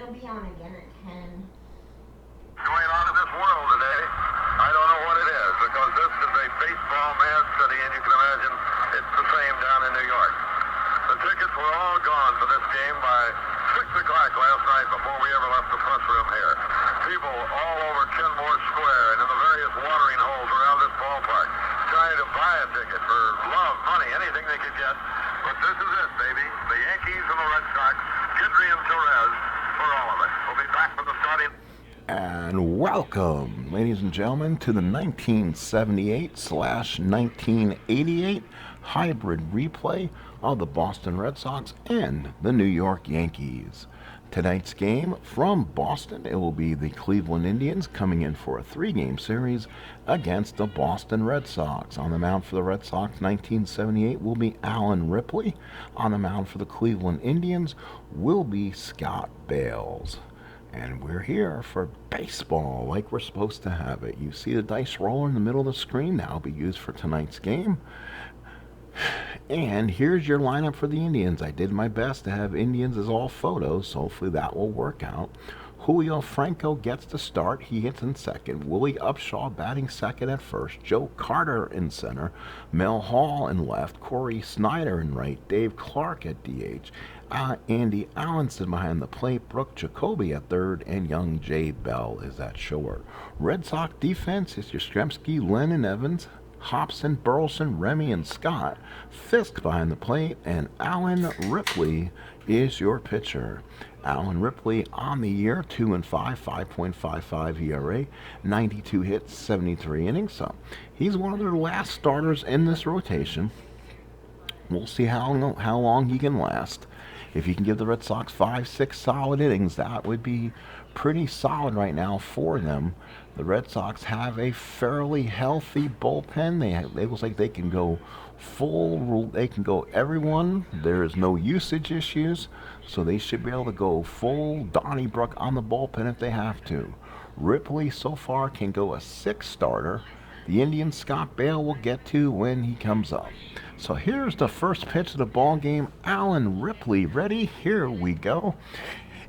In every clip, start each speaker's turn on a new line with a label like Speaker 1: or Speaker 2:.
Speaker 1: it'll be on again at 10.
Speaker 2: Going on in this world today, I don't know what it is, because this is a baseball mad city, and you can imagine it's the same down in New York. The tickets were all gone for this game by 6 o'clock last night before we ever left the press room here. People all over Kenmore Square and in the various watering holes around this ballpark trying to buy a ticket for love, money, anything they could get. But this is it, baby. The Yankees and the Red Sox, Guidry and Torres for all of it. We'll be back for the starting.
Speaker 3: And welcome, ladies and gentlemen, to the 1978/1988 hybrid replay of the Boston Red Sox and the New York Yankees. Tonight's game from Boston, it will be the Cleveland Indians coming in for a 3-game series against the Boston Red Sox. On the mound for the Red Sox, 1978, will be Alan Ripley. On the mound for the Cleveland Indians will be Scott Bales. And we're here for baseball like we're supposed to have it. You see the dice roller in the middle of the screen. That'll be used for tonight's game. And here's your lineup for the Indians. I did my best to have Indians as all photos, so hopefully that will work out. Julio Franco gets the start. He hits in second. Willie Upshaw batting second at first. Joe Carter in center. Mel Hall in left. Corey Snyder in right. Dave Clark at DH. Andy Allenson behind the plate. Brooke Jacoby at third. And young Jay Bell is at short. Red Sox defense is Yastrzemski, Lennon, Evans, Hobson, Burleson, Remy, and Scott. Fisk behind the plate. And Alan Ripley is your pitcher. Alan Ripley on the year, 2-5, 5.55 ERA, 92 hits, 73 innings. So he's one of their last starters in this rotation. We'll see how long he can last. If he can give the Red Sox 5-6 solid innings, that would be pretty solid right now for them. The Red Sox have a fairly healthy bullpen. It looks like they can go full. They can go everyone. There is no usage issues, so they should be able to go full Donnybrook on the bullpen if they have to. Ripley so far can go a 6 starter. The Indian Scott Bale will get to when he comes up. So here's the first pitch of the ball game. Alan Ripley ready. Here we go.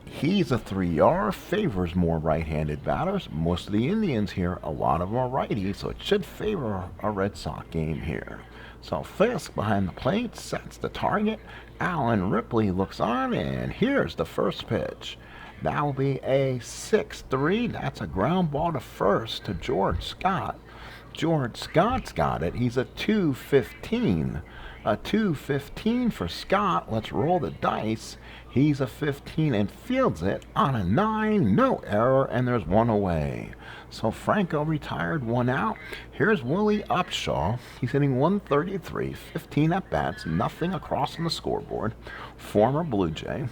Speaker 3: He's a 3R, favors more right-handed batters. Most of the Indians here, a lot of them are righties, so it should favor a Red Sox game here. So Fisk behind the plate sets the target. Alan Ripley looks on, and here's the first pitch. That'll be a 6-3. That's a ground ball to first to George Scott. George Scott's got it. He's a 2-15. A 2-15 for Scott. Let's roll the dice. He's a 15 and fields it on a 9. No error, and there's one away. So Franco retired, 1 out. Here's Willie Upshaw. He's hitting 133, 15 at-bats, nothing across on the scoreboard. Former Blue Jay.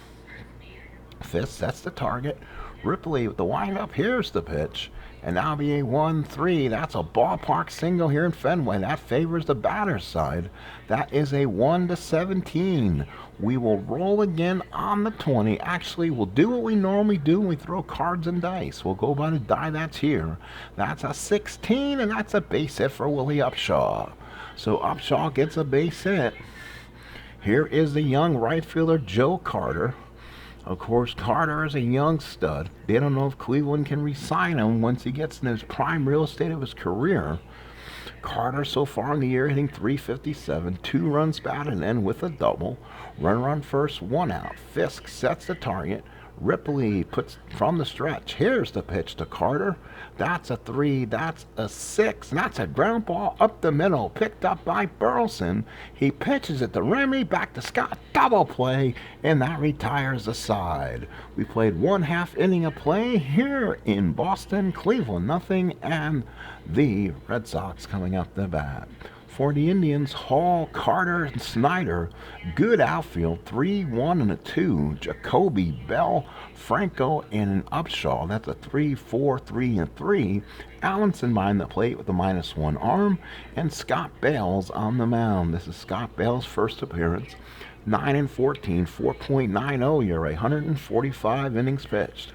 Speaker 3: Fisk sets the target. Ripley with the windup. Here's the pitch. And that'll be a 1-3. That's a ballpark single here in Fenway. That favors the batter's side. That is a 1-17. We will roll again on the 20. Actually, we'll do what we normally do when we throw cards and dice. We'll go by the die that's here. That's a 16, and that's a base hit for Willie Upshaw. So Upshaw gets a base hit. Here is the young right fielder, Joe Carter. Of course, Carter is a young stud. They don't know if Cleveland can re-sign him once he gets in his prime real estate of his career. Carter so far in the year hitting .357, 2 runs batted in with a double. Runner on first, 1 out. Fisk sets the target. Ripley puts from the stretch. Here's the pitch to Carter. That's a 3. That's a 6. And that's a ground ball up the middle. Picked up by Burleson. He pitches it to Remy. Back to Scott. Double play. And that retires the side. We played 1/2 inning of play here in Boston. Cleveland nothing. And the Red Sox coming up the bat. For the Indians, Hall, Carter, and Snyder. Good outfield, 3-1 and a 2. Jacoby, Bell, Franco, and an Upshaw. That's a 3-4, 3 and 3. Allenson behind the plate with a -1 arm. And Scott Bales on the mound. This is Scott Bales' first appearance. 9-14, 4.90 ERA, 145 innings pitched.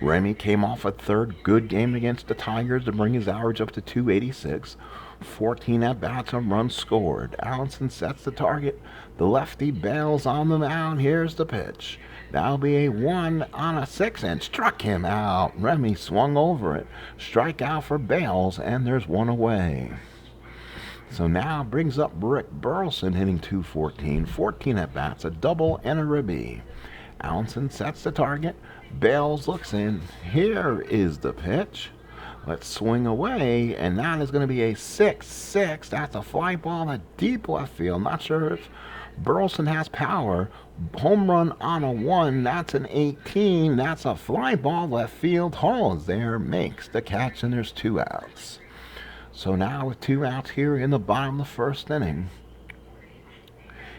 Speaker 3: Remy came off a third good game against the Tigers to bring his average up to .286. 14 at-bats and runs scored. Allenson sets the target. The lefty Bales on the mound. Here's the pitch. That'll be a 1 on a 6 and struck him out. Remy swung over it. Strikeout for Bales, and there's one away. So now brings up Rick Burleson hitting .214, 14 at bats, a double and a ribby. Allenson sets the target. Bales looks in. Here is the pitch. Let's swing away, and that is going to be a 6-6. That's a fly ball in deep left field. Not sure if Burleson has power. Home run on a 1. That's an 18. That's a fly ball left field. Hall is there, makes the catch, and there's 2 outs. So now with 2 outs here in the bottom of the first inning.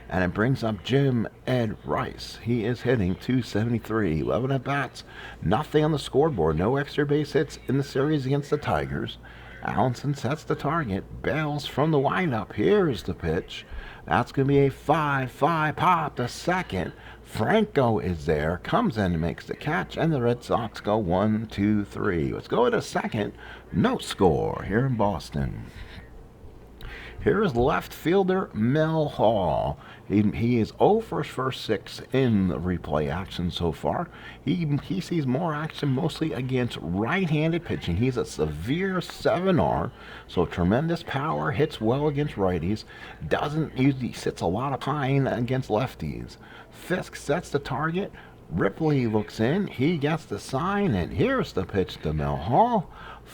Speaker 3: And it brings up Jim Ed Rice. He is hitting .273, 11 at bats, nothing on the scoreboard, no extra base hits in the series against the Tigers. Allenson sets the target. Bales from the windup. Here's the pitch. That's going to be a 5-5 pop to second. Franco is there, comes in and makes the catch, and the Red Sox go 1-2-3. Let's go to second. No score here in Boston. Here is left fielder Mel Hall. He is 0 for his first 6 in the replay action so far. He sees more action mostly against right-handed pitching. He's a severe 7R, so tremendous power, hits well against righties, doesn't usually sits a lot of pine against lefties. Fisk sets the target. Ripley looks in. He gets the sign, and here's the pitch to Mel Hall.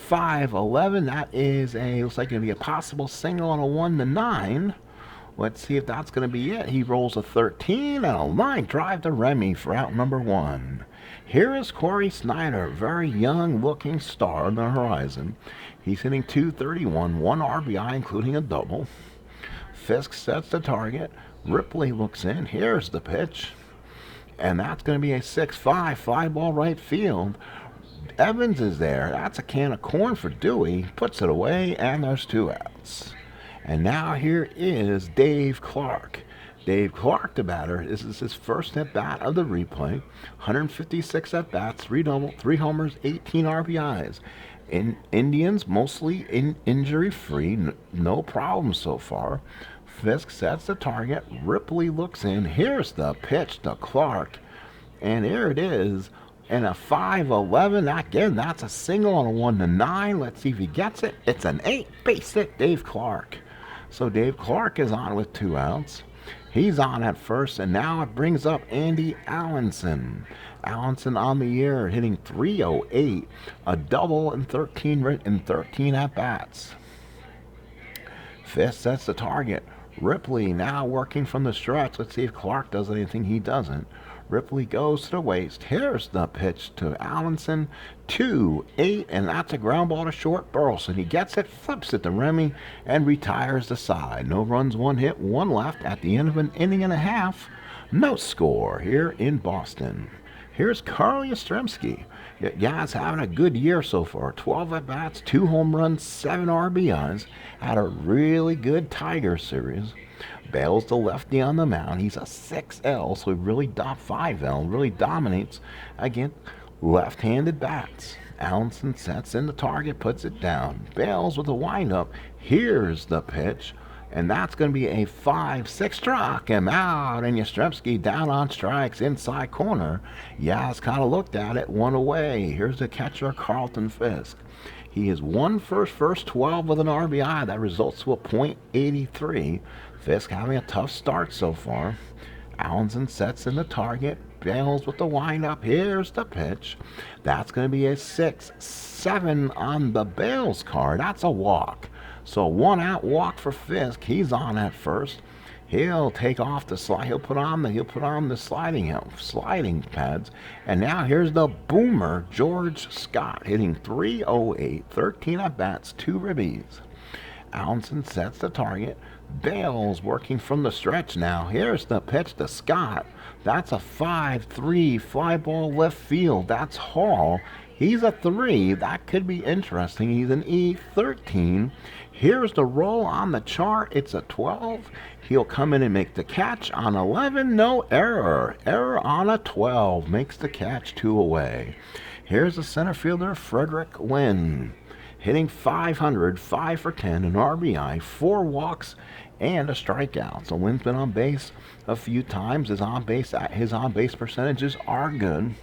Speaker 3: 5-11. That is looks like going to be a possible single on a 1-9. Let's see if that's going to be it. He rolls a 13 and a line drive to Remy for out number 1. Here is Corey Snyder, very young-looking star on the horizon. He's hitting .231, 1 RBI, including a double. Fisk sets the target. Ripley looks in. Here's the pitch. And that's going to be a 6-5 fly ball right field. Evans is there. That's a can of corn for Dewey. Puts it away, and there's 2 outs. And now here is Dave Clark. Dave Clark, the batter. This is his first at-bat of the replay. 156 at-bats, 3 double, 3 homers, 18 RBIs. Indians mostly injury-free, no problems so far. Fisk sets the target. Ripley looks in. Here's the pitch to Clark. And here it is. And a 5-11. Again, that's a single on a 1-9. Let's see if he gets it. It's an 8 base hit, Dave Clark. So Dave Clark is on with 2 outs. He's on at first, and now it brings up Andy Allenson. Allenson on the year, hitting .308, a double and 13 at bats. Fisk sets the target. Ripley now working from the stretch. Let's see if Clark does anything. He doesn't. Ripley goes to the waist. Here's the pitch to Allenson. 2-8, and that's a ground ball to short. Burleson, he gets it, flips it to Remy, and retires the side. No runs, 1 hit, 1 left at the end of an inning and a half. No score here in Boston. Here's Carl Yastrzemski. He's having a good year so far. 12 at-bats, 2 home runs, 7 RBIs. Had a really good Tiger series. Bales the lefty on the mound. He's a 6L, so he really 5L, really dominates against left-handed bats. Allenson sets in the target, puts it down. Bales with a windup. Here's the pitch, and that's going to be a 5-6. Struck him out, and Yastrzemski down on strikes, inside corner. Yaz kind of looked at it, 1 away. Here's the catcher, Carlton Fisk. He is 1 for his first 12 with an RBI. That results to a .83. Fisk having a tough start so far. Allenson sets in the target. Bales with the windup. Here's the pitch. That's going to be a 6-7 on the Bales card. That's a walk. So 1 out walk for Fisk. He's on at first. He'll take off the slide. He'll put on the sliding pads. And now here's the boomer, George Scott, hitting .308, 13 at bats, 2 ribbies. Allenson sets the target. Bales working from the stretch now. Here's the pitch to Scott. That's a 5-3 fly ball left field. That's Hall. He's a 3. That could be interesting. He's an E13. Here's the roll on the chart. It's a 12. He'll come in and make the catch on 11. No error. Error on a 12. Makes the catch, 2 away. Here's the center fielder, Frederick Nguyen. hitting .500, 5 for 10, an RBI, 4 walks, and a strikeout. So Nguyen's been on base a few times. His on base percentages are good.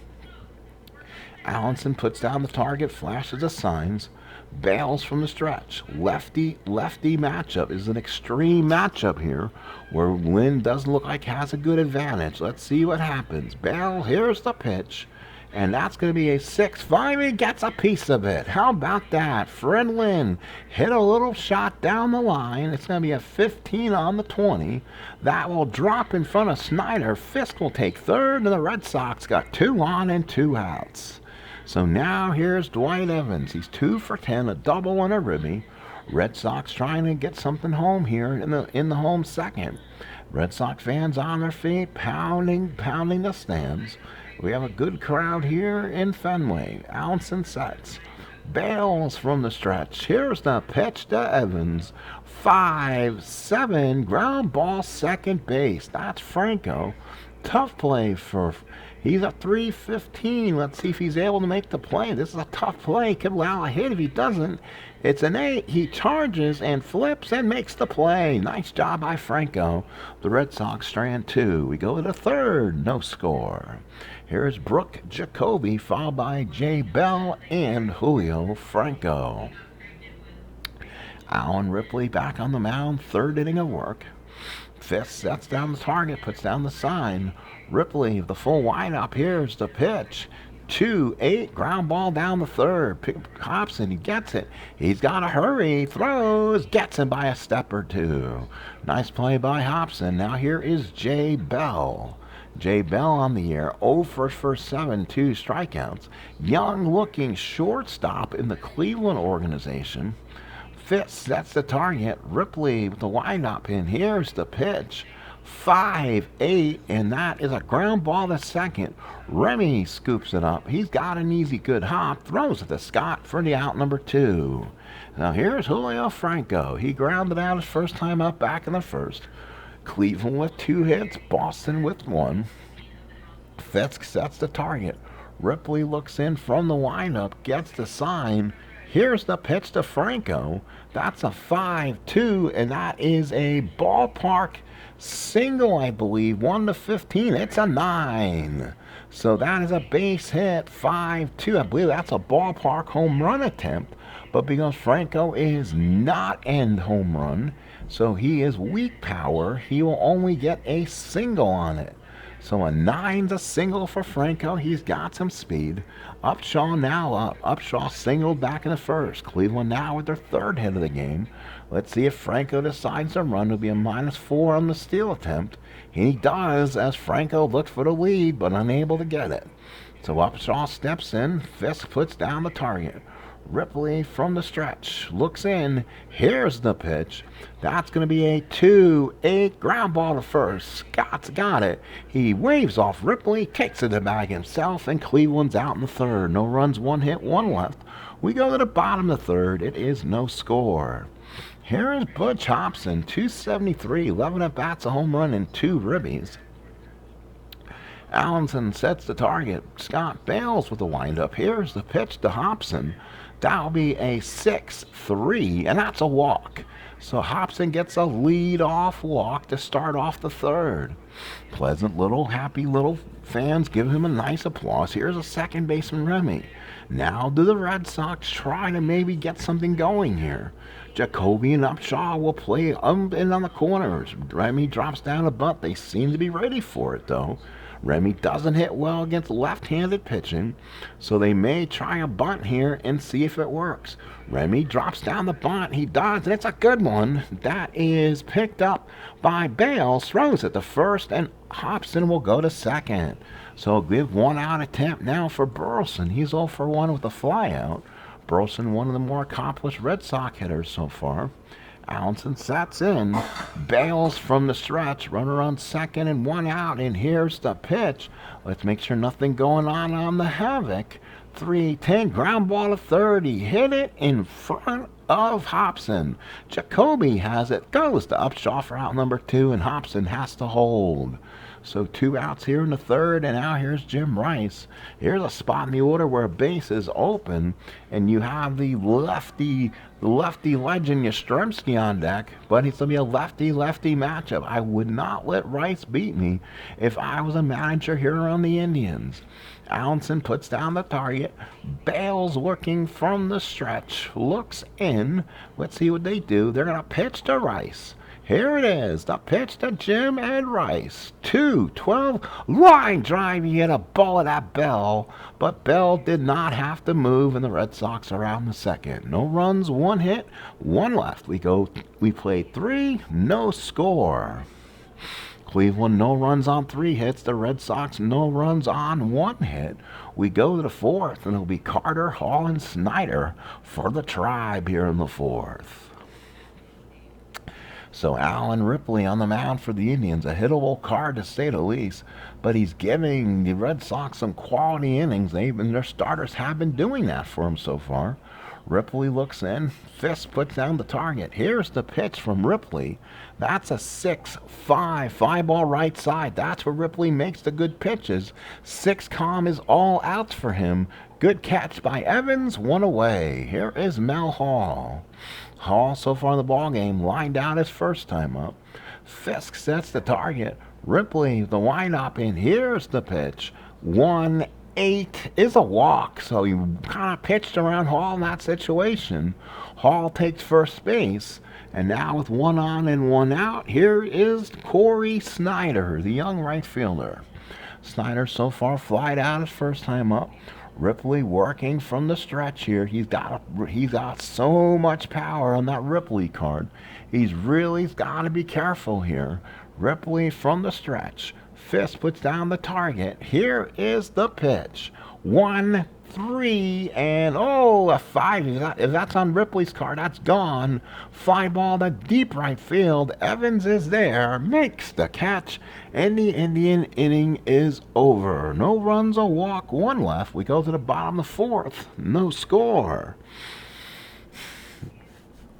Speaker 3: Allenson puts down the target, flashes the signs, bails from the stretch. Lefty matchup is an extreme matchup here where Nguyen doesn't look like has a good advantage. Let's see what happens. Bail, here's the pitch. And that's going to be a 6-5. He gets a piece of it. How about that? Fred Nguyen hit a little shot down the line. It's going to be a 15 on the 20. That will drop in front of Snyder. Fisk will take third, and the Red Sox got 2 on and 2 outs. So now here's Dwight Evans. He's 2 for 10, a double and a ribby. Red Sox trying to get something home here in the home second. Red Sox fans on their feet, pounding the stands. We have a good crowd here in Fenway. Allenson sets. Bails from the stretch. Here's the pitch to Evans. 5-7. Ground ball second base. That's Franco. Tough play for... He's a 315. Let's see if he's able to make the play. This is a tough play. Could allow a hit if he doesn't. It's an 8. He charges and flips and makes the play. Nice job by Franco. The Red Sox strand 2. We go to the third. No score. Here's Brooke Jacoby, followed by Jay Bell and Julio Franco. Alan Ripley back on the mound. Third inning of work. Fisk sets down the target, puts down the sign. Ripley, the full windup. Here's the pitch. 2-8, ground ball down the third. Hobson, he gets it. He's got to hurry. Throws, gets him by a step or two. Nice play by Hobson. Now here is Jay Bell. Jay Bell on the air, 0 for 7, 2 strikeouts. Young-looking shortstop in the Cleveland organization. Fisk sets the target. Ripley with the windup in. Here's the pitch. 5-8, and that is a ground ball to second. Remy scoops it up. He's got an easy good hop. Throws it to Scott for the out number 2. Now here's Julio Franco. He grounded out his first time up back in the first. Cleveland with 2 hits. Boston with 1. Fisk sets the target. Ripley looks in from the windup. Gets the sign. Here's the pitch to Franco. That's a 5-2, and that is a ballpark single, I believe. 1-15. It's a 9. So that is a base hit. 5-2. I believe that's a ballpark home run attempt. But because Franco is not end home run, so he is weak power, he will only get a single on it. So a 9's a single for Franco. He's got some speed. Upshaw now up. Upshaw singled back in the first. Cleveland now with their third hit of the game. Let's see if Franco decides to run. It'll be a -4 on the steal attempt. He does, as Franco looked for the lead, but unable to get it. So Upshaw steps in. Fisk puts down the target. Ripley from the stretch looks in. Here's the pitch. That's going to be a 2-8 ground ball to first. Scott's got it. He waves off Ripley, kicks it to the bag himself, and Cleveland's out in the third. No runs, 1 hit, 1 left. We go to the bottom of the third. It is no score. Here's Butch Hobson, 273, 11 at-bats, a home run, and 2 ribbies. Allenson sets the target. Scott bails with the windup. Here's the pitch to Hobson. That'll be a 6-3, and that's a walk. So Hobson gets a lead-off walk to start off the third. Pleasant little, happy little fans give him a nice applause. Here's a second baseman, Remy. Now do the Red Sox try to maybe get something going here? Jacoby and Upshaw will play in on the corners. Remy drops down a bunt. They seem to be ready for it, though. Remy doesn't hit well against left-handed pitching, so they may try a bunt here and see if it works. Remy drops down the bunt. He does, and it's a good one. That is picked up by Bales, throws it to first, and Hobson will go to second. So give 1-out attempt now for Burleson. He's 0 for 1 with a flyout. Burleson, one of the more accomplished Red Sox hitters so far. Allenson sets in, bails from the stretch, runner on second and 1 out, and here's the pitch. Let's make sure nothing going on the Havoc. 3-10, ground ball to third. He hit it in front of Hobson. Jacoby has it, goes to Upshaw for out number 2, and Hobson has to hold. So 2 outs here in the third, and now here's Jim Rice. Here's a spot in the order where a base is open, and you have the lefty legend Yastrzemski on deck, but it's going to be a lefty-lefty matchup. I would not let Rice beat me if I was a manager here on the Indians. Allenson puts down the target. Bales looking from the stretch. Looks in. Let's see what they do. They're going to pitch to Rice. Here it is. The pitch to Jim and Rice. 2-12. Line drive. He hit a ball at Bell. But Bell did not have to move, and the Red Sox are out in the second. No runs, 1 hit, 1 left. We play 3. No score. Cleveland, no runs on 3 hits. The Red Sox, no runs on 1 hit. We go to the fourth, and it'll be Carter, Hall, and Snyder for the Tribe here in the fourth. So Alan Ripley on the mound for the Indians, a hittable card to say the least, but he's giving the Red Sox some quality innings. Their starters have been doing that for him so far. Ripley looks in. Fisk puts down the target. Here's the pitch from Ripley. That's a 6-5. 5-ball right side. That's where Ripley makes the good pitches. 6 calm is all outs for him. Good catch by Evans. 1 away. Here is Mel Hall. Hall, so far in the ballgame, lined out his first time up. Fisk sets the target. Ripley, the windup, and here's the pitch. 1-8 is a walk, so he kind of pitched around Hall in that situation. Hall takes first base, and now with 1 on and 1 out, here is Corey Snyder, the young right fielder. Snyder so far flied out his first time up. Ripley working from the stretch here. He's got so much power on that Ripley card. He's got to be careful here. Ripley from the stretch. Fisk puts down the target. Here is the pitch. 1-3, and a 5. If that's on Ripley's card, that's gone. Fly ball to deep right field. Evans is there, makes the catch, and the Indian inning is over. No runs, a walk, 1 left. We go to the bottom of the fourth. No score.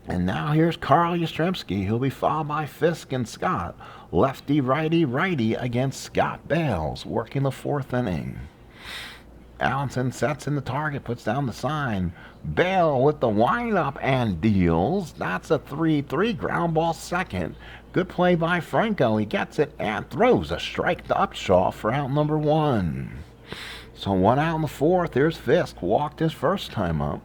Speaker 3: And now here's Carl Yastrzemski. He'll be followed by Fisk and Scott. Lefty, righty, righty against Scott Bales, working the 4th inning. Allenson sets in the target, puts down the sign. Bale with the windup and deals. That's a 3-3 ground ball second. Good play by Franco. He gets it and throws a strike to Upshaw for out number 1. So 1 out in the 4th. Here's Fisk. Walked his first time up.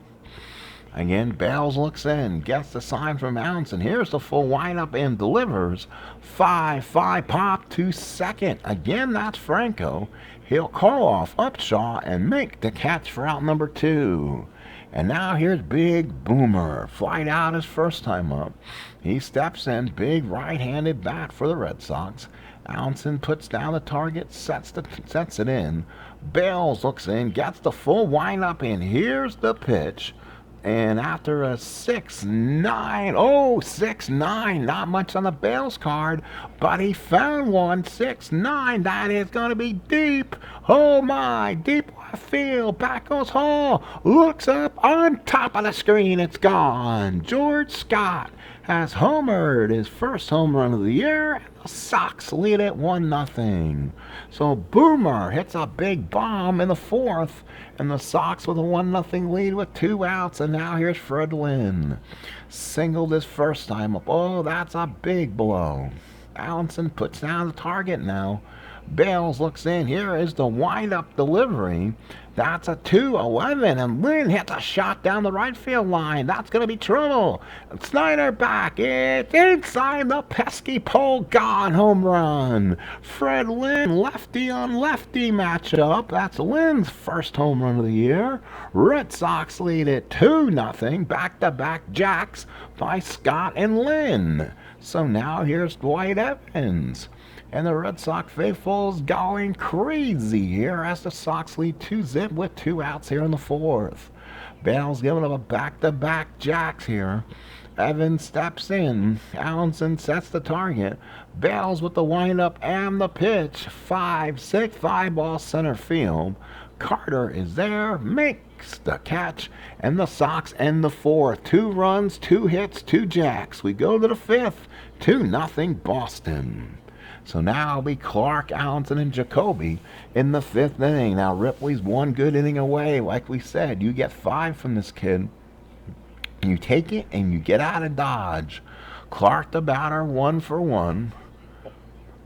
Speaker 3: Again, Bales looks in, gets the sign from Allenson. Here's the full windup and delivers. 5-5 pop to second. Again, that's Franco. He'll call off Upshaw and make the catch for out number 2. And now here's Big Boomer. Flied out his first time up. He steps in, big right-handed bat for the Red Sox. Allenson puts down the target, sets it in. Bales looks in, gets the full windup, and here's the pitch. And after a 6-9, 6-9, not much on the Bales card, but he found one. 6-9, that is going to be deep. Oh my, deep left field. Back goes Hall. Looks up on top of the screen. It's gone. George Scott has homered his first home run of the year. The Sox lead it 1-0. So Boomer hits a big bomb in the 4th, and the Sox with a 1-0 lead with 2 outs. And now here's Fred Nguyen. Singled his first time up. Oh, that's a big blow. Allenson puts down the target now. Bales looks in. Here is the wind-up delivery. That's a 2-11, and Nguyen hits a shot down the right field line. That's going to be trouble. Snyder back. It's inside the pesky pole. Gone. Home run. Fred Nguyen, lefty on lefty matchup. That's Nguyen's first home run of the year. Red Sox lead it 2-0. Back-to-back jacks by Scott and Nguyen. So now here's Dwight Evans. And the Red Sox faithful's going crazy here as the Sox lead 2-0 with 2 outs here in the 4th. Bale's giving up a back-to-back jacks here. Evans steps in. Allenson sets the target. Bales with the windup and the pitch. 5-6, 5-ball center field. Carter is there, makes the catch, and the Sox end the 4th. 2 runs, 2 hits, 2 jacks. We go to the 5th. 2-0 Boston. So now it'll be Clark, Allenson, and Jacoby in the 5th inning. Now Ripley's one good inning away. Like we said, you get 5 from this kid. You take it and you get out of Dodge. Clark the batter, 1 for 1.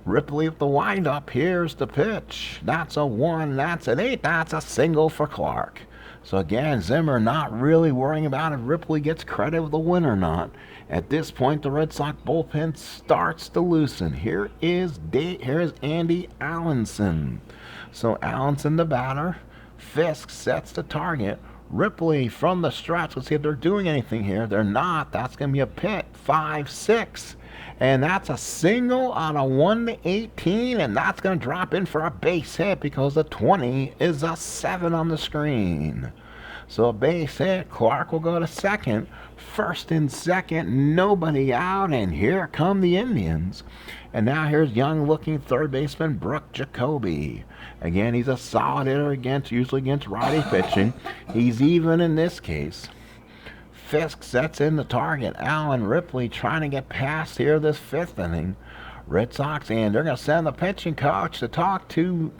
Speaker 3: Ripley with the windup. Here's the pitch. That's a 1. That's an 8. That's a single for Clark. So again, Zimmer not really worrying about if Ripley gets credit with the win or not. At this point, the Red Sox bullpen starts to loosen. Here's Andy Allenson. So Allenson the batter. Fisk sets the target. Ripley from the stretch. Let's see if they're doing anything here. They're not. That's going to be a pit. 5-6. And that's a single on a 1-18, and that's going to drop in for a base hit because the 20 is a 7 on the screen. So a base hit. Clark will go to second. First and second, nobody out, and here come the Indians. And now here's young-looking third baseman Brooke Jacoby. Again, he's a solid hitter usually against righty pitching. He's even in this case. Fisk sets in the target. Allen, Ripley trying to get past here this 5th inning. Red Sox, and they're going to send the pitching coach to talk to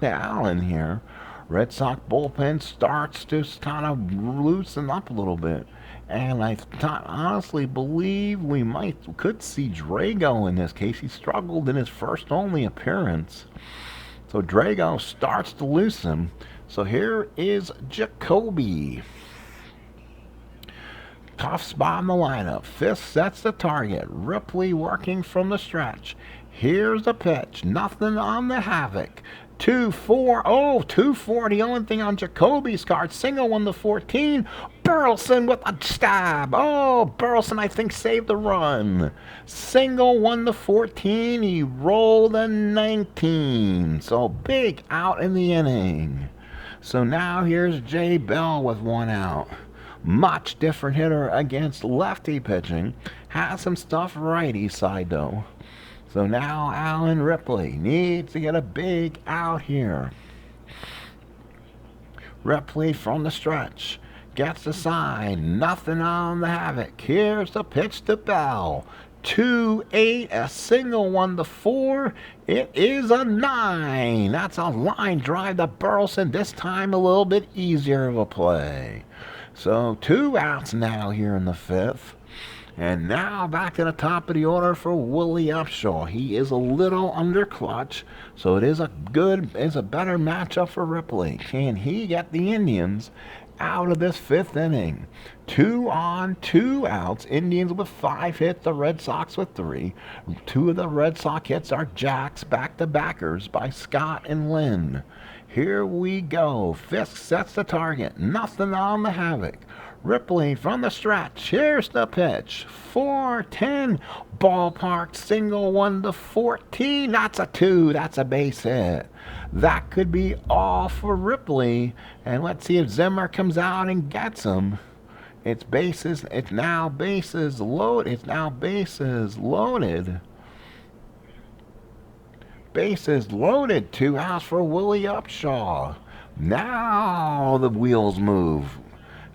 Speaker 3: Allen here. Red Sox bullpen starts to kind of loosen up a little bit. And I honestly believe we could see Drago in this case. He struggled in his first only appearance. So Drago starts to loosen. So here is Jacoby. Tough spot in the lineup. Fisk sets the target. Ripley working from the stretch. Here's the pitch. Nothing on the Havoc. 2-4. Oh, 2-4. The only thing on Jacoby's card. Single on the 14. Burleson with a stab. Oh, Burleson, I think, saved the run. Single won the 14. He rolled a 19. So big out in the inning. So now here's Jay Bell with 1 out. Much different hitter against lefty pitching. Has some stuff righty side though. So now Allen Ripley needs to get a big out here. Ripley from the stretch. Gets the sign. Nothing on the Havoc. Here's the pitch to Bell. 2-8. A single 1-4. It is a 9. That's a line drive to Burleson. This time a little bit easier of a play. So 2 outs now here in the 5th. And now back to the top of the order for Willie Upshaw. He is a little under clutch, so it's a better matchup for Ripley. Can he get the Indians out of this 5th inning? 2 on, 2 outs. Indians with 5 hits, the Red Sox with 3. 2 of the Red Sox hits are jacks back-to-backers by Scott and Lynn. Here we go. Fisk sets the target. Nothing on the Havoc. Ripley from the stretch. Here's the pitch. 4-10. Ballpark single 1-14. That's a 2. That's a base hit. That could be all for Ripley. And let's see if Zimmer comes out and gets him. It's now bases loaded. Bases loaded. 2 outs for Willie Upshaw. Now the wheels move.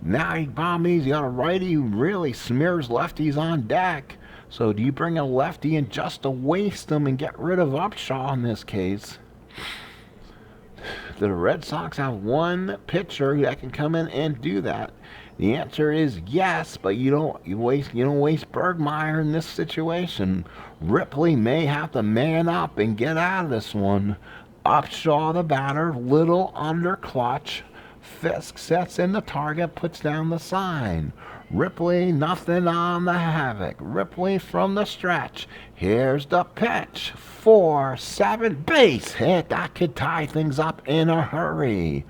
Speaker 3: Now he got a righty who really smears lefties on deck. So do you bring a lefty in just to waste them and get rid of Upshaw in this case? The Red Sox have one pitcher that can come in and do that. The answer is yes, but you don't waste Bergmeyer in this situation. Ripley may have to man up and get out of this one. Upshaw the batter, little under clutch. Fisk sets in the target, puts down the sign. Ripley, nothing on the Havoc. Ripley from the stretch. Here's the pitch. 4-7, base hit. That could tie things up in a hurry.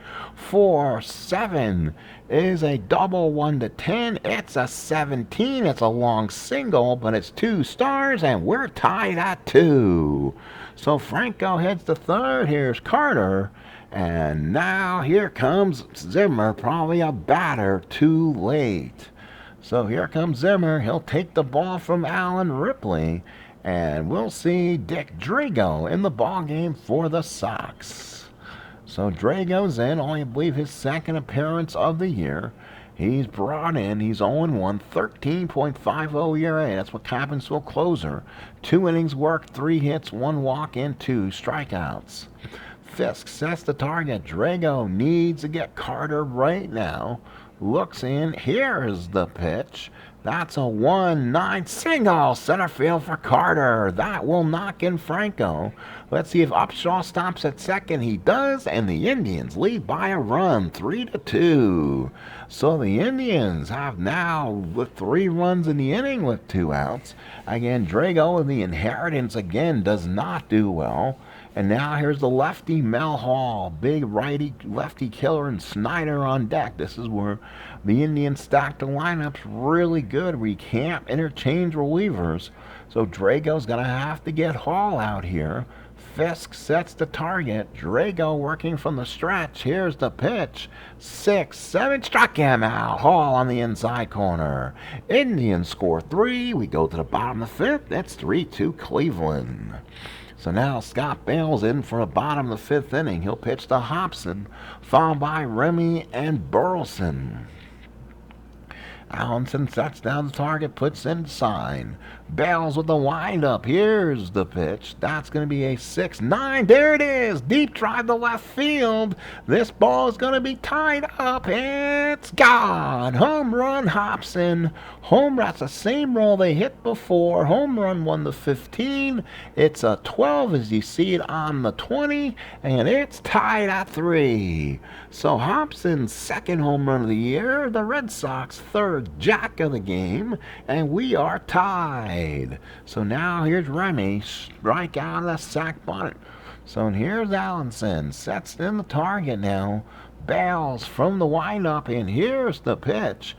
Speaker 3: 4-7 is a double 1-10. It's a 17. It's a long single, but it's 2 stars, and we're tied at 2. So Franco heads to third. Here's Carter. And now here comes Zimmer, probably a batter too late. So here comes Zimmer. He'll take the ball from Allen Ripley. And we'll see Dick Drago in the ballgame for the Sox. So Drago's in, only I believe his second appearance of the year. He's brought in. He's 0-1, 13.50 ERA. That's what happens to a closer. 2 innings worked, 3 hits, 1 walk, and 2 strikeouts. Fisk sets the target. Drago needs to get Carter right now. Looks in. Here's the pitch. That's a 1-9 single. Center field for Carter. That will knock in Franco. Let's see if Upshaw stops at second. He does, and the Indians lead by a run, 3-2. So the Indians have now with 3 runs in the inning with 2 outs. Again, Drago, the inheritance again does not do well. And now here's the lefty Mel Hall, big righty lefty killer, and Snyder on deck. This is where the Indians stack the lineups really good. We can't interchange relievers. So Drago's going to have to get Hall out here. Fisk sets the target. Drago working from the stretch. Here's the pitch. 6-7, struck him out. Hall on the inside corner. Indians score 3. We go to the bottom of the 5th. It's 3-2 Cleveland. So now Scott Bales in for the bottom of the 5th inning. He'll pitch to Hobson, followed by Remy and Burleson. Allenson sets down the target, puts in sign. Bales with the windup. Here's the pitch. That's going to be a 6-9. There it is. Deep drive to left field. This ball is going to be tied up. It's gone. Home run, Hobson. Home run. That's the same roll they hit before. Home run won the 15. It's a 12 as you see it on the 20. And it's tied at 3. So Hobson's second home run of the year. The Red Sox third jack of the game. And we are tied. So now here's Remy, strike out of the sack bunt. So here's Allenson, sets in the target now. Bales from the windup, and here's the pitch.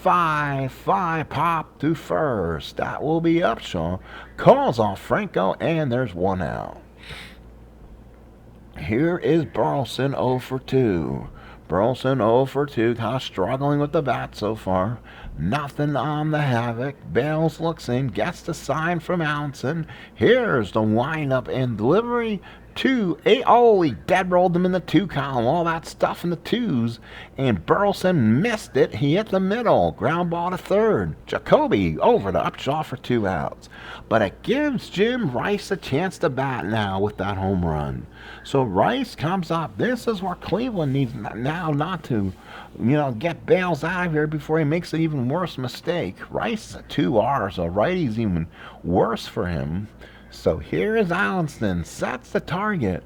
Speaker 3: 5-5 pop to first. That will be Upshaw. Calls off Franco, and there's 1 out. Here is Burleson 0 for 2. Burleson 0 for 2, kind of struggling with the bat so far. Nothing on the havoc. Bales looks in, gets the sign from Allenson. Here's the windup and delivery. 2-8. Oh, he dead rolled him in the 2 column. All that stuff in the 2s. And Burleson missed it. He hit the middle. Ground ball to third. Jacoby over to Upshaw for 2 outs. But it gives Jim Rice a chance to bat now with that home run. So Rice comes up. This is where Cleveland needs now not to, get Bales out of here before he makes an even worse mistake. Rice is a 2R, so righty's even worse for him. So here is Allenson, sets the target.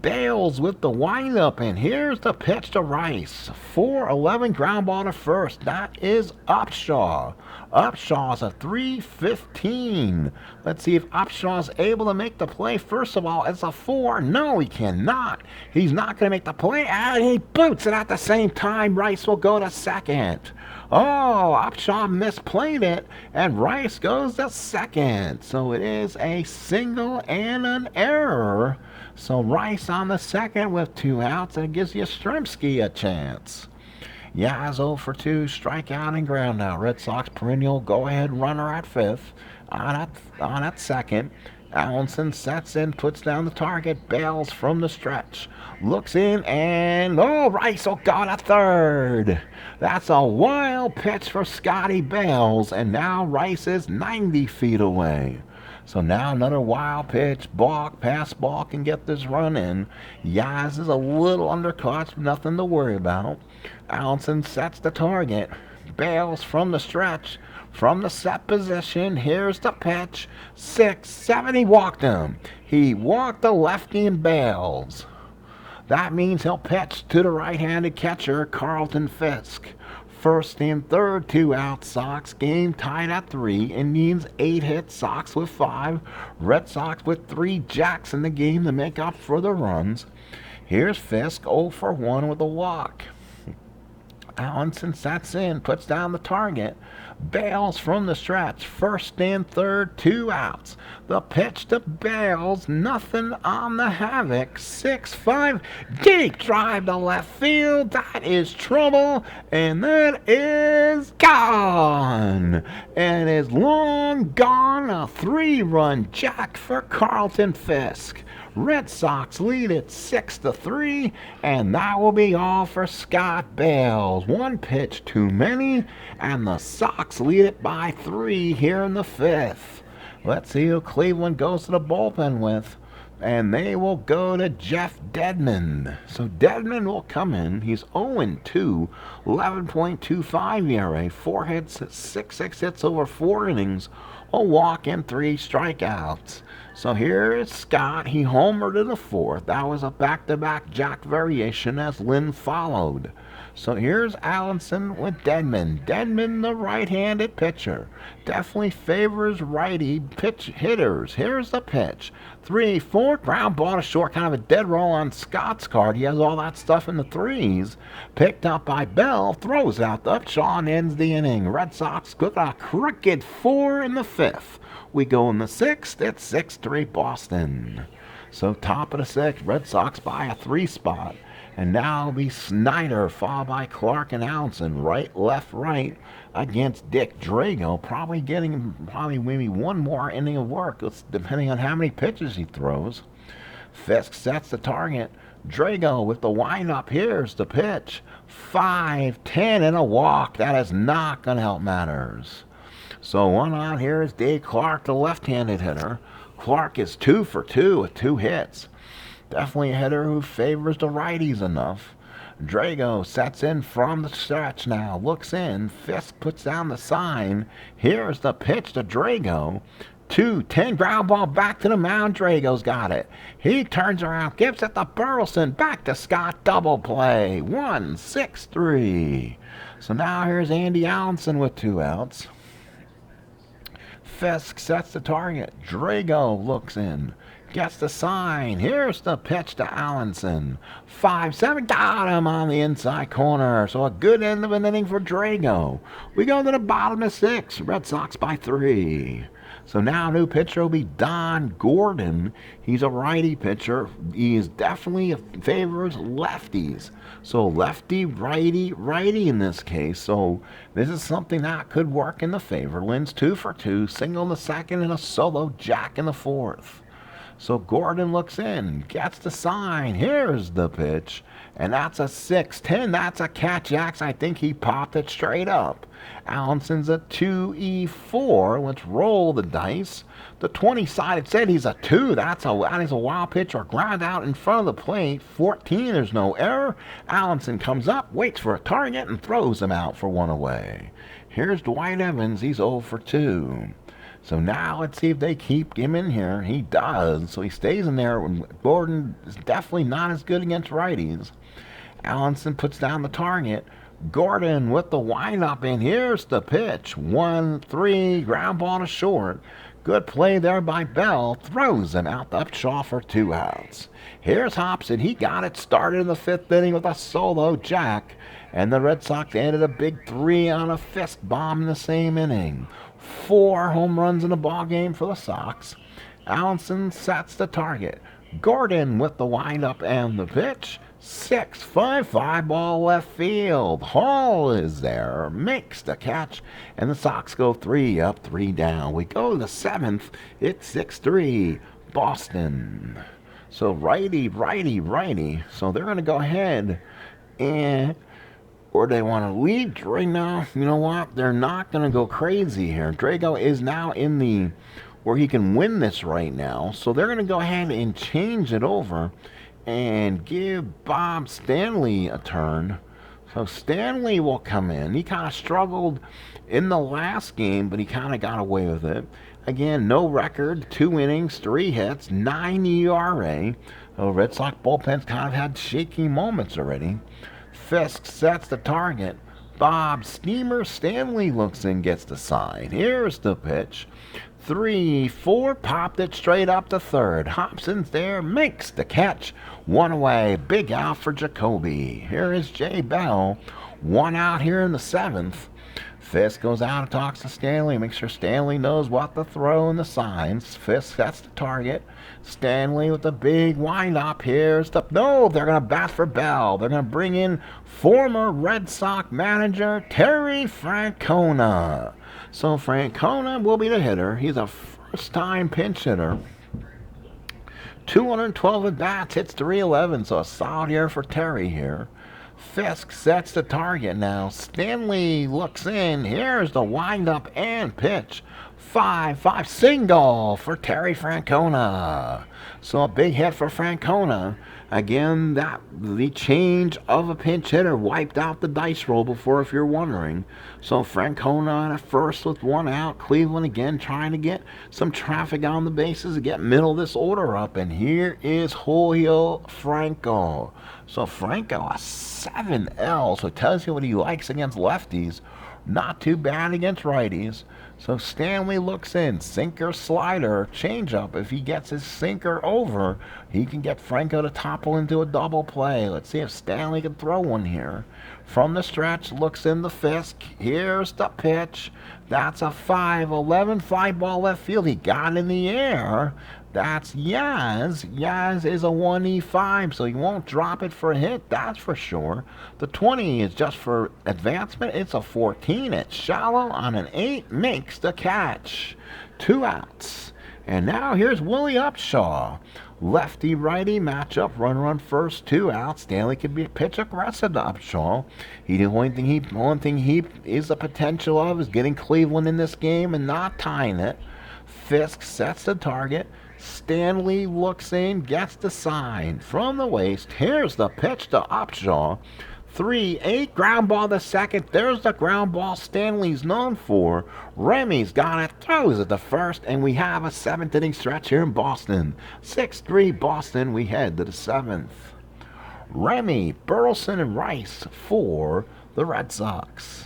Speaker 3: Bales with the windup, and here's the pitch to Rice. 4-11 ground ball to first. That is Upshaw. Upshaw's a 3-15. Let's see if Upshaw's able to make the play. First of all, it's a 4. No, he cannot. He's not going to make the play, and he boots it at the same time. Rice will go to second. Oh, Upshaw misplayed it, and Rice goes to second. So it is a single and an error. So Rice on the second with 2 outs, and it gives Yastrzemski a chance. Yaz 0 for 2, strikeout and ground out. Red Sox perennial go-ahead runner at 5th. On at second. Allenson sets in, puts down the target. Bales from the stretch. Looks in, and Rice got a third. That's a wild pitch for Scotty Bales, and now Rice is 90 feet away. So now another wild pitch. Balk, pass ball can get this run in. Yaz is a little undercut, nothing to worry about. Allenson sets the target. Bales from the stretch. From the set position, here's the pitch. 6-7, he walked him. He walked the lefty in Bales. That means he'll pitch to the right-handed catcher, Carlton Fisk. First and third, 2 out. Sox game tied at 3. Indians 8 hits. Sox with 5. Red Sox with 3 jacks in the game to make up for the runs. Here's Fisk 0 for 1 with a walk. Allenson sets in, puts down the target. Bales from the stretch. First and third, 2 outs. The pitch to Bales, nothing on the havoc. 6-5, deep drive to left field. That is trouble, and that is gone. And is long gone. A 3-run jack for Carlton Fisk. Red Sox lead it 6-3, and that will be all for Scott Bales. One pitch too many, and the Sox lead it by 3 here in the 5th. Let's see who Cleveland goes to the bullpen with. And they will go to Jeff Dedmon. So Dedmon will come in. He's 0-2, 11.25 ERA, 4 hits, 6 hits over 4 innings, a walk and 3 strikeouts. So here is Scott. He homered in the 4th. That was a back-to-back jack variation as Lynn followed. So here's Allenson with Dedmon. Dedmon, the right-handed pitcher, definitely favors righty pitch hitters. Here's the pitch. 3-4, ground ball to short, kind of a dead roll on Scott's card. He has all that stuff in the 3s. Picked up by Bell, throws out the Upshaw and ends the inning. Red Sox got a crooked 4 in the 5th. We go in the 6th, it's 6-3 Boston. So top of the 6th, Red Sox by a 3 spot. And now it'll be Snyder, followed by Clark and Allenson. Right, left, right against Dick Drago. Probably getting maybe one more inning of work, depending on how many pitches he throws. Fisk sets the target. Drago with the windup. Here's the pitch. 5-10 and a walk. That is not going to help matters. So one out here is Dave Clark, the left-handed hitter. Clark is 2 for 2 with 2 hits. Definitely a hitter who favors the righties enough. Drago sets in from the stretch now. Looks in. Fisk puts down the sign. Here's the pitch to Drago. 2-10 ground ball back to the mound. Drago's got it. He turns around, gives it to Burleson. Back to Scott. Double play. 1-6-3. So now here's Andy Allenson with 2 outs. Fisk sets the target. Drago looks in. Gets the sign. Here's the pitch to Allenson. 5-7. Got him on the inside corner. So a good end of an inning for Drago. We go to the bottom of 6. Red Sox by 3. So now new pitcher will be Don Gordon. He's a righty pitcher. He is definitely favors lefties. So lefty, righty, righty in this case. So this is something that could work in the favor. Lynn's 2 for 2. Single in the 2nd and a solo jack in the 4th. So Gordon looks in, gets the sign. Here's the pitch. And that's a 6-10. That's a catch. I think he popped it straight up. Allenson's a 2-4. Let's roll the dice. The 20-sided said he's a 2. That is a wild pitch or ground out in front of the plate. 14, there's no error. Allenson comes up, waits for a target, and throws him out for 1 away. Here's Dwight Evans. He's 0 for 2. So now let's see if they keep him in here. He does. So he stays in there. Gordon is definitely not as good against righties. Allenson puts down the target. Gordon with the windup, and here's the pitch. 1-3, ground ball to short. Good play there by Bell. Throws him out to Upshaw for 2 outs. Here's Hobson. He got it started in the 5th inning with a solo jack. And the Red Sox added a big 3 on a Fisk bomb in the same inning. 4 home runs in the ball game for the Sox. Allenson sets the target. Gordon with the windup and the pitch. 6-5 ball left field. Hall is there, makes the catch, and the Sox go 3 up, 3 down. We go to the 7th. It's 6-3 Boston. So righty, righty, righty. So they're going to go ahead and, or they want to leave Drago. You know what? They're not going to go crazy here. Drago is now in the where he can win this right now. So they're going to go ahead and change it over and give Bob Stanley a turn. So Stanley will come in. He kind of struggled in the last game, but he kind of got away with it. Again, no record, 2 innings, 3 hits, 9 ERA. The Red Sox bullpen's kind of had shaky moments already. Fisk sets the target. Bob Steamer Stanley looks in, gets the sign. Here's the pitch. 3-4, popped it straight up to third. Hobson's there, makes the catch. 1 away, big out for Jacoby. Here is Jay Bell. 1 out here in the 7th. Fisk goes out and talks to Stanley, makes sure Stanley knows what to throw in the signs. Fisk sets the target. Stanley with the big windup. Here's the... No, they're going to bat for Bell. They're going to bring in former Red Sox manager Terry Francona. So Francona will be the hitter. He's a first-time pinch hitter. 212 at bats, hits 311, so a solid year for Terry here. Fisk sets the target now. Stanley looks in. Here's the windup and pitch. 5-5 single for Terry Francona. So a big hit for Francona. Again, the change of a pinch hitter wiped out the dice roll before, if you're wondering. So Francona at first with one out. Cleveland again trying to get some traffic on the bases to get middle of this order up. And here is Julio Franco. So Franco, a 7L, so it tells you what he likes against lefties. Not too bad against righties. So Stanley looks in. Sinker, slider, changeup. If he gets his sinker over, he can get Franco to topple into a double play. Let's see if Stanley can throw one here. From the stretch, looks in the Fisk. Here's the pitch. That's a 5-11 fly ball left field. He got in the air. That's Yaz. Yaz is a 1E5, so he won't drop it for a hit, that's for sure. The 20 is just for advancement. It's a 14. It's shallow on an 8. Makes the catch. 2 outs. And now here's Willie Upshaw. Lefty-righty matchup, run first, 2 outs. Stanley could be pitch aggressive to Upshaw. The only thing he is the potential of is getting Cleveland in this game and not tying it. Fisk sets the target. Stanley looks in, gets the sign from the waist. Here's the pitch to Upshaw. 3-8 ground ball to second. There's the ground ball Stanley's known for. Remy's got it, throws it to first, and we have a 7th inning stretch here in Boston. 6-3 Boston. We head to the 7th. Remy, Burleson, and Rice for the Red Sox.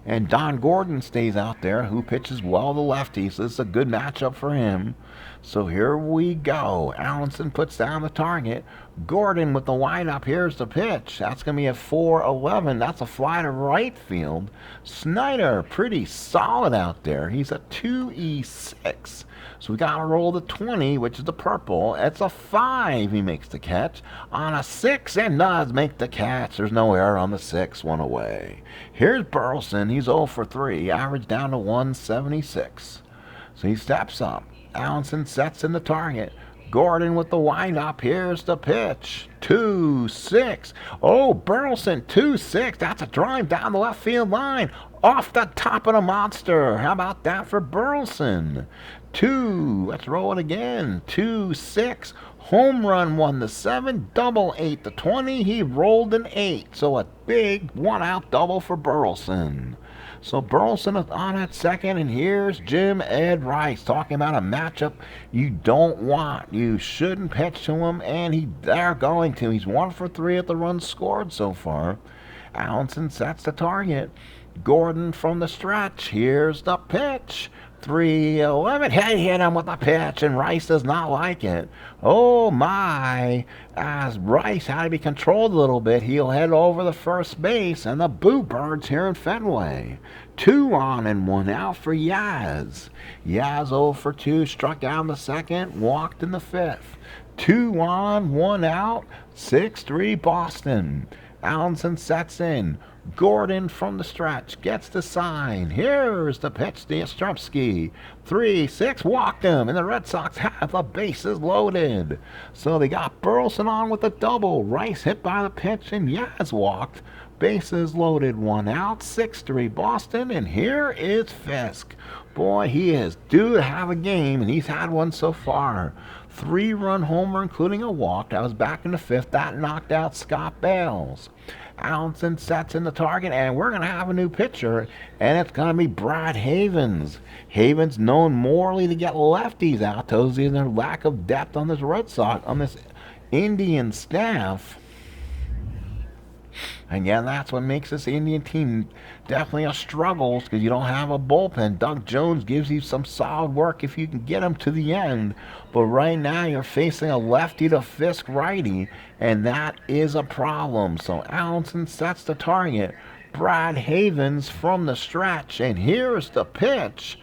Speaker 3: And Don Gordon stays out there, who pitches well to lefties. This is a good matchup for him. So here we go. Allenson puts down the target. Gordon with the windup. Here's the pitch. That's going to be a 4-11. That's a fly to right field. Snyder, pretty solid out there. He's a 2E6. So we got to roll the 20, which is the purple. It's a 5. He makes the catch. On a 6, and does make the catch. There's no error on the 6. One away. Here's Burleson. He's 0 for 3. Average down to 176. So he steps up. Allenson sets in the target. Gordon with the windup. Here's the pitch. 2-6. Oh, Burleson, 2-6. That's a drive down the left field line. Off the top of the monster. How about that for Burleson? 2. Let's roll it again. 2-6. Home run 1-7. Double 8-20. He rolled an 8. So a big 1-out double for Burleson. So Burleson is on at second, and here's Jim Ed Rice talking about a matchup you don't want. You shouldn't pitch to him, and they're going to. He's 1 for 3 at the runs scored so far. Allenson sets the target. Gordon from the stretch. Here's the pitch. 3-11. He hit him with the pitch, and Rice does not like it. Oh my. As Rice had to be controlled a little bit, he'll head over the first base, and the Boo Birds here in Fenway. 2 on and 1 out for Yaz. Yaz 0 for 2, struck out in the second, walked in the 5th. 2 on, 1 out, 6-3 Boston. Allenson sets in. Gordon from the stretch gets the sign. Here's the pitch to Yastrzemski. 3-6, walked him, and the Red Sox have the bases loaded. So they got Burleson on with a double. Rice hit by the pitch, and Yaz walked. Bases loaded, 1 out, 6-3 Boston, and here is Fisk. Boy, he is due to have a game, and he's had one so far. 3-run homer, including a walk. That was back in the 5th. That knocked out Scott Bales. Allenson sets in the target, and we're going to have a new pitcher, and it's going to be Brad Havens. Havens known morally to get lefties out. Tells you their lack of depth on this Red Sox, on this Indian staff. And yeah, that's what makes this Indian team definitely a struggle, because you don't have a bullpen. Doug Jones gives you some solid work if you can get him to the end. But right now you're facing a lefty to Fisk righty, and that is a problem. So Allenson sets the target. Brad Havens from the stretch, and here's the pitch.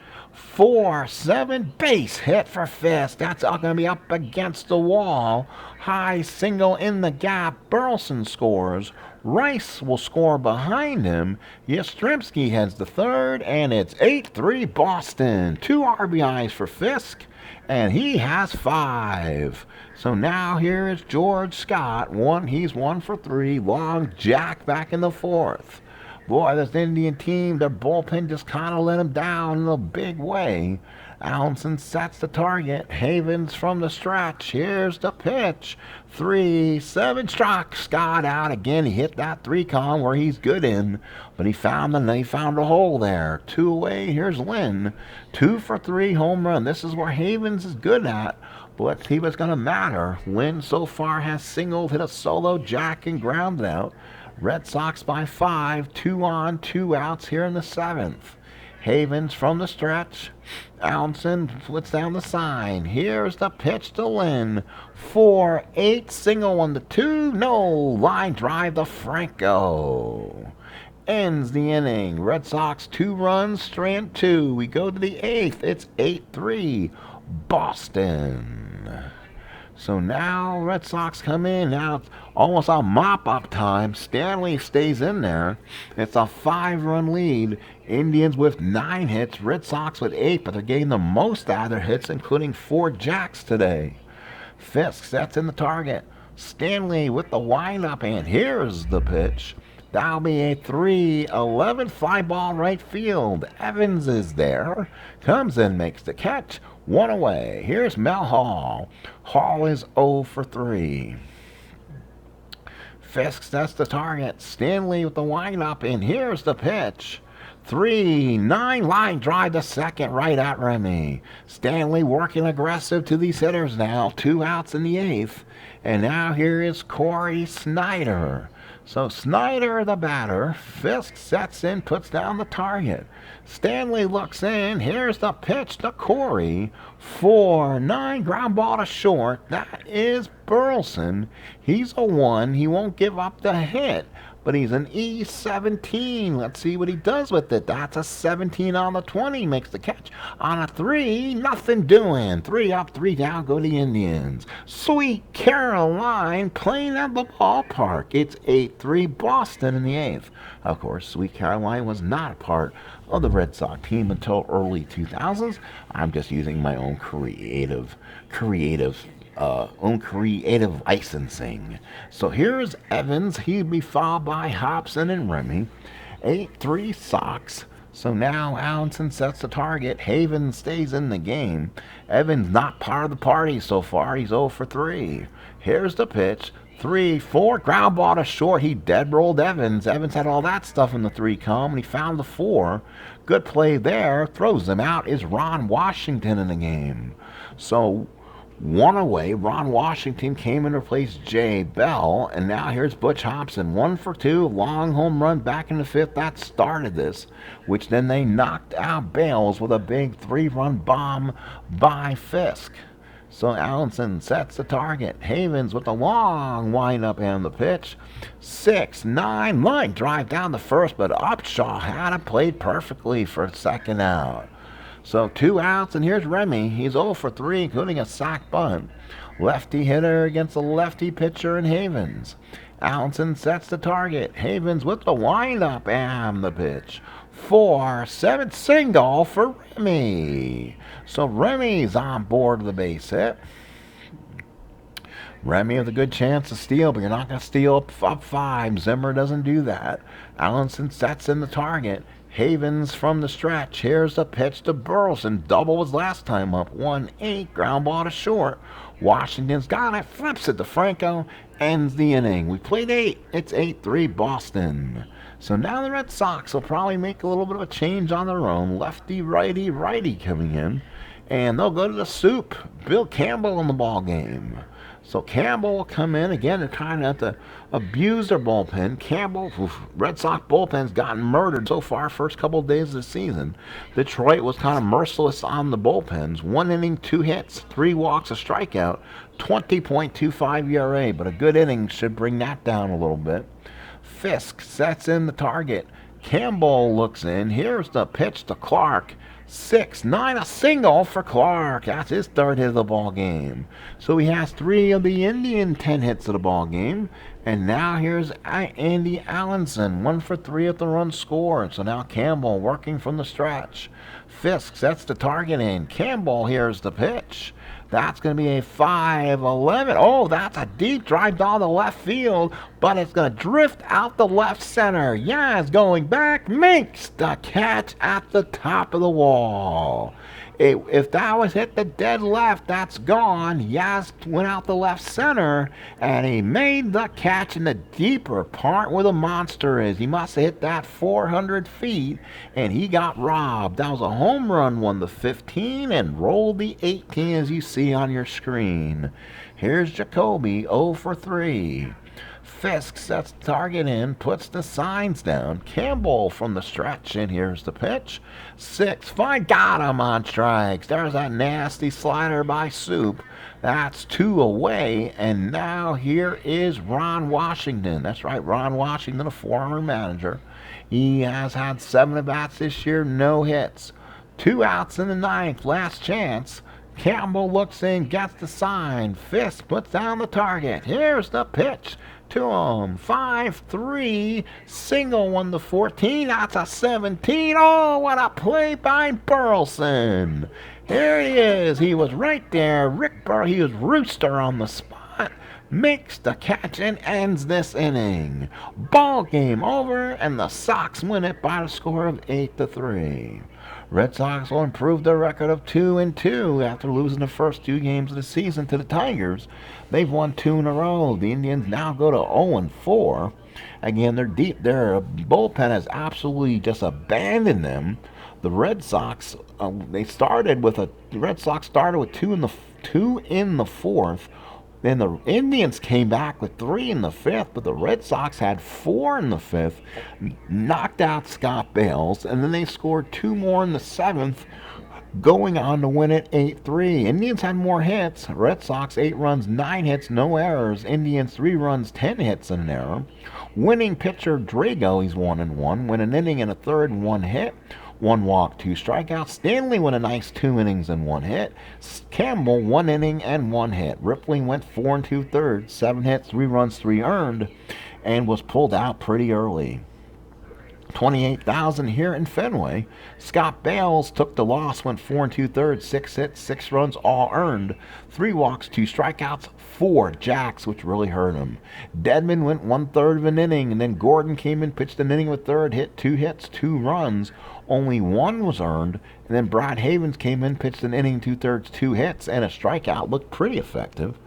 Speaker 3: 4-7 base hit for Fisk. That's going to be up against the wall. High single in the gap. Burleson scores. Rice will score behind him. Yastrzemski heads the third, and it's 8-3 Boston. 2 RBIs for Fisk, and he has 5. So now here is George Scott. He's 1 for 3. Long jack back in the 4th. Boy, this Indian team, their bullpen just kind of let him down in a big way. Allenson sets the target. Havens from the stretch. Here's the pitch. 3-7 struck. Scott out again. He hit that 3-con where he's good in, but he found a hole there. 2 away. Here's Lynn. 2 for 3 home run. This is where Havens is good at. But let's see what's going to matter. Lynn so far has singled, hit a solo jack, and grounded out. Red Sox by 5, 2 on, 2 outs here in the 7th. Havens from the stretch. Allenson puts down the sign. Here's the pitch to Lynn. 4-8, single on the 2. No, line drive to Franco. Ends the inning. Red Sox 2 runs, Strand 2. We go to the 8th. It's 8-3, Boston. So now Red Sox come in. Now it's almost a mop-up time. Stanley stays in there. It's a 5-run lead. Indians with 9 hits. Red Sox with 8, but they're getting the most out of their hits, including 4 jacks today. Fisk sets in the target. Stanley with the windup, and here's the pitch. That'll be a 3-11 fly ball right field. Evans is there. Comes in, makes the catch. 1 away. Here's Mel Hall. Hall is 0 for 3. Fisk sets the target. Stanley with the windup, and here's the pitch. 3-9 line drive to second right at Remy. Stanley working aggressive to these hitters now. 2 outs in the 8th. And now here is Corey Snyder. So Snyder, the batter. Fisk sets in, puts down the target. Stanley looks in. Here's the pitch to Corey. 4-9 ground ball to short. That is Burleson. He's a 1. He won't give up the hit, but he's an E17. Let's see what he does with it. That's a 17 on the 20. Makes the catch. On a 3, nothing doing. 3 up, 3 down, go the Indians. Sweet Caroline playing at the ballpark. It's 8-3 Boston in the 8th. Of course, Sweet Caroline was not a part of the Red Sox team until early 2000s. I'm just using my own creative licensing. So here's Evans. He'd be followed by Hobson and Remy. 8-3 Sox. So now Allenson sets the target. Havens stays in the game. Evans not part of the party so far. He's 0 for 3. Here's the pitch. 3-4 ground ball to short. He dead rolled Evans. Evans had all that stuff in the 3-com, and he found the 4. Good play there. Throws him out. Is Ron Washington in the game. So 1 away. Ron Washington came in to replace Jay Bell, and now here's Butch Hobson. 1 for 2. Long home run back in the 5th. That started this, which then they knocked out Bales with a big 3-run bomb by Fisk. So Allenson sets the target. Havens with a long windup and the pitch. 6-9 line drive down the first, but Upshaw had it played perfectly for a second out. So 2 outs, and here's Remy. He's 0 for 3, including a sac bunt. Lefty hitter against a lefty pitcher in Havens. Allenson sets the target. Havens with the windup and the pitch. 4-7 single for Remy. So Remy's on board with the base hit. Remy with a good chance to steal, but you're not going to steal up 5. Zimmer doesn't do that. Allenson sets in the target. Havens from the stretch. Here's the pitch to Burleson. Double was last time up. 1-8 ground ball to short. Washington's got it. Flips it to Franco. Ends the inning. We played 8. It's 8-3 Boston. So now the Red Sox will probably make a little bit of a change on their own. Lefty, righty, righty coming in. And they'll go to the soup. Bill Campbell in the ball game. So Campbell will come in. Again, they're trying not to abuse their bullpen. Campbell, Red Sox bullpen's gotten murdered so far first couple of days of the season. Detroit was kind of merciless on the bullpens. 1 inning, 2 hits, 3 walks, a strikeout, 20.25 ERA. But a good inning should bring that down a little bit. Fisk sets in the target. Campbell looks in. Here's the pitch to Clark. 6-9, a single for Clark. That's his third hit of the ball game. So he has 3 of the Indian 10 hits of the ball game. And now here's Andy Allenson, 1 for 3 at the run scored. So now Campbell working from the stretch. Fisk sets the target in. Campbell here's the pitch. That's going to be a 5-11. Oh, that's a deep drive down the left field, but it's going to drift out the left center. Yaz going back, makes the catch at the top of the wall. If that was hit the dead left, that's gone. Yaz went out the left center, and he made the catch in the deeper part where the monster is. He must have hit that 400 feet, and he got robbed. That was a home run, won the 15, and rolled the 18 as you see on your screen. Here's Jacoby, 0 for 3. Fisk sets the target in, puts the signs down. Campbell from the stretch, and here's the pitch. 6-5, got him on strikes. There's that nasty slider by Soup. That's 2 away, and now here is Ron Washington. That's right, Ron Washington, a former manager. He has had 7 at-bats this year, no hits. 2 outs in the 9th, last chance. Campbell looks in, gets the sign. Fisk puts down the target. Here's the pitch to him. 5-3. Single, 1 to 14. That's a 17. Oh, what a play by Burleson. Here he is. He was right there. He was Rooster on the spot. Makes the catch and ends this inning. Ball game over, and the Sox win it by a score of 8-3. Red Sox will improve their record of 2-2 after losing the first 2 games of the season to the Tigers. They've won 2 in a row. The Indians now go to 0-4. Again, they're deep. Their bullpen has absolutely just abandoned them. The Red Sox, the Red Sox started with 2 in the 4th. Then the Indians came back with 3 in the 5th, but the Red Sox had 4 in the 5th, knocked out Scott Bales, and then they scored 2 more in the 7th, going on to win it 8-3. Indians had more hits. Red Sox 8 runs, 9 hits, no errors. Indians 3 runs, 10 hits and an error. Winning pitcher Drago, he's 1-1, went an inning and a third, 1 hit. 1 walk, 2 strikeouts. Stanley went a nice 2 innings and 1 hit. Campbell 1 inning and 1 hit. Ripley went 4 2/3, 7 hits, 3 runs, 3 earned, and was pulled out pretty early. 28,000 here in Fenway. Scott Bales took the loss, went 4 2/3, 6 hits, 6 runs, all earned. 3 walks, 2 strikeouts, 4 jacks, which really hurt him. Dedman went 1/3 of an inning, and then Gordon came in, pitched an inning of a third, hit 2 hits, 2 runs. Only 1 was earned, and then Brad Havens came in, pitched an inning, 2/3, 2 hits, and a strikeout. Looked pretty effective.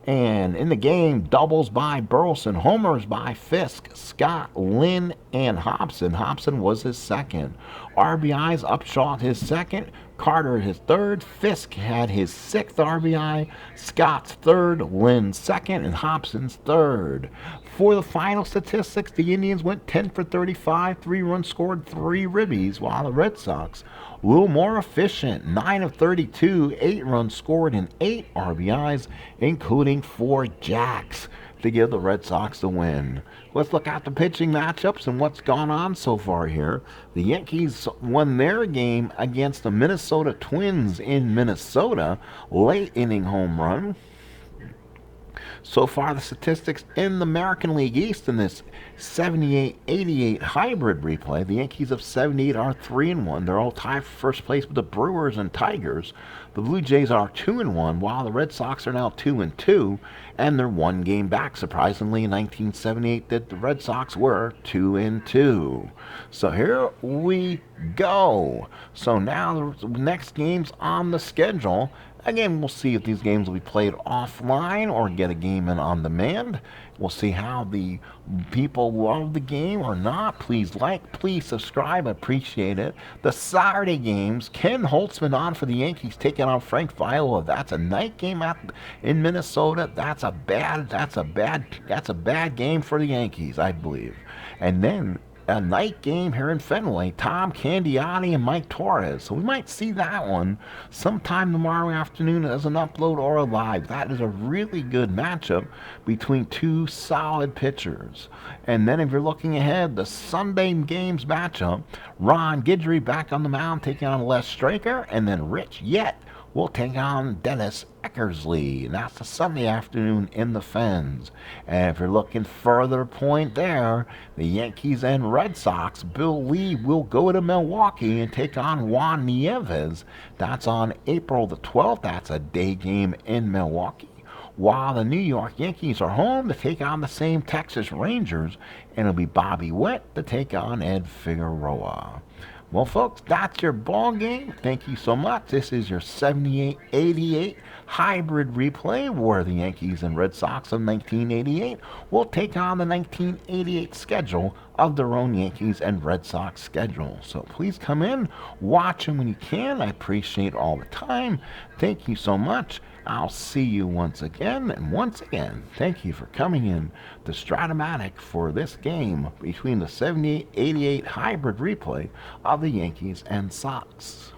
Speaker 3: And in the game, doubles by Burleson, homers by Fisk, Scott, Lynn, and Hobson. Hobson was his second. RBIs, Upshaw his second, Carter his third, Fisk had his 6th RBI, Scott's third, Lynn's second, and Hobson's third. For the final statistics, the Indians went 10 for 35, 3 runs scored, 3 ribbies, while the Red Sox, a little more efficient, 9 of 32, 8 runs scored, and 8 RBIs, including 4 jacks, to give the Red Sox the win. Let's look at the pitching matchups and what's gone on so far here. The Yankees won their game against the Minnesota Twins in Minnesota, late inning home run. So far, the statistics in the American League East in this 78-88 hybrid replay, the Yankees of 78 are 3-1. They're all tied for first place with the Brewers and Tigers. The Blue Jays are 2-1, while the Red Sox are now 2-2, and they're 1 game back. Surprisingly, in 1978, that the Red Sox were 2-2. So here we go. So now the next game's on the schedule. Again, we'll see if these games will be played offline or get a game in on demand. We'll see how the people love the game or not. Please like, please subscribe. I appreciate it. The Saturday games, Ken Holtzman on for the Yankees taking on Frank Viola. That's a night game in Minnesota. That's a bad game for the Yankees, I believe. And then a night game here in Fenway. Tom Candiotti and Mike Torres. So we might see that one sometime tomorrow afternoon as an upload or a live. That is a really good matchup between two solid pitchers. And then if you're looking ahead, the Sunday games matchup, Ron Guidry back on the mound taking on Les Straker, and then Rich Yett will take on Dennis Eckersley. And that's the Sunday afternoon in the Fens. And if you're looking further point there, the Yankees and Red Sox, Bill Lee will go to Milwaukee and take on Juan Nieves. That's on April the 12th. That's a day game in Milwaukee. While the New York Yankees are home to take on the same Texas Rangers, and it'll be Bobby Witt to take on Ed Figueroa. Well, folks, that's your ball game. Thank you so much. This is your 78-88 hybrid replay where the Yankees and Red Sox of 1988 will take on the 1988 schedule of their own Yankees and Red Sox schedule. So please come in, watch them when you can. I appreciate all the time. Thank you so much. I'll see you once again, and once again, thank you for coming in to Stratomatic for this game between the 78-88 hybrid replay of the Yankees and Sox.